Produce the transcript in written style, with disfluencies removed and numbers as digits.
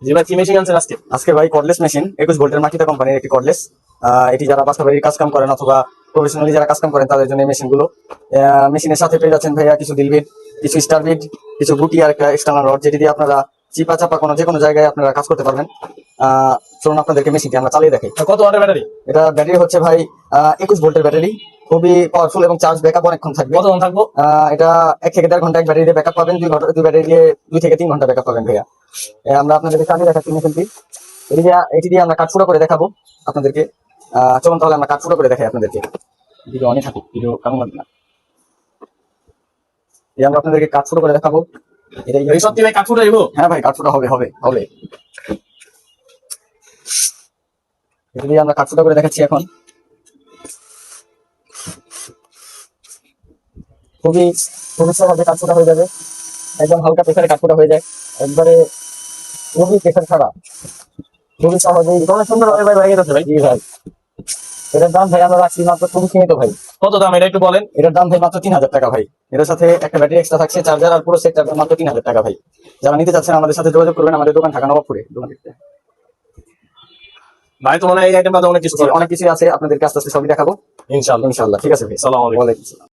জি ভাই, কি মেশিন আনছেন আজকে? আজকে ভাই কর্ডলেস মেশিন 21 ভোল্টের মাকিতা কোম্পানির একটি কর্ডলেস। এটি যারা বাসাবাড়ির কাজ কাম করেন অথবা প্রফেশনালি যারা কাজ কাম করেন তাদের জন্য এই মেশিনগুলো। মেশিনের সাথে পেয়ে যাচ্ছেন ভাইয়া কিছু ডিল বিট, কিছু স্টার বিট, কিছু গুটি আর একটা এক্সটার্নাল রড, যেটি দিয়ে আপনারা চিপা চাপা যে কোনো জায়গায় আপনারা কাজ করতে পারবেন। চলুন আপনাদেরকে মেশিনটি আমরা চালিয়ে দেখাই। কত ওয়াটের ব্যাটারি? এটা ব্যাটারি হচ্ছে ভাই 21 ভোল্টের ব্যাটারি, খুবই পাওয়ারফুল এবং চার্জ ব্যাকআপ অনেকক্ষণ থাকবে। কতক্ষণ থাকবো? এটা 1 থেকে 1.5 ঘন্টা এক ব্যাটারি দিয়ে ব্যাকআপ পাবেন, 2 ব্যাটারি দিয়ে 2 থেকে 3 ঘন্টা ব্যাকআপ পাবেন ভাইয়া। আমরা আপনাদেরকে চালিয়ে দেখাচ্ছি মেশিনটি। এটি দিয়ে আমরা কাঠফুটা করে দেখাবো আপনাদেরকে। চলুন তাহলে আমরা কাঠফুটা করে দেখাই আপনাদেরকে। ভিডিও অনেক থাকুক, ভিডিও কেমন লাগবে না। আমরা আপনাদেরকে কাঠফুটা করে দেখাবো। এই সত্যি ভাই কাঠফুটা দিব? হ্যাঁ ভাই, কাঠফুটা হবে হবে হবে। এটা দিয়ে আমরা কাঠফুটা করে দেখাচ্ছি এখন। খুবই খুবই সহজে কাঠফুটা হয়ে যাবে, একদম হালকা প্রেসারে কাঠফুটা হয়ে যায়, একবারে খুবই প্রেসার ছাড়া খুবই সহজেই। অনেক সুন্দর ভাবে ভাই ভেঙে যাচ্ছে ভাই। জি ভাই, এটার দাম ভাই আমরা রাখছি মাত্র, খুবই সীমিত ভাই। কত দাম এটা একটু বলেন? এটার দাম ভাই মাত্র 3000 টাকা ভাই। এটার সাথে একটা ব্যাটারি এক্সট্রা থাকছে, চার্জার আর পুরো সেট মাত্র 3000 টাকা ভাই। যারা নিতে চাচ্ছেন আমাদের সাথে যোগাযোগ করবেন, আমাদের দোকান ঢাকা নবাবপুরে। ভাই তো মনে হয় এই আইটেমটা অনেক কিছু অনেক কিছু আছে, আপনাদেরকে আস্তে আস্তে সবই দেখাবো ইনশাআল্লাহ। ইনশাল্লাহ। ঠিক আছে ভাই, আসসালামু আলাইকুম। ওয়ালাইকুম আসসালাম।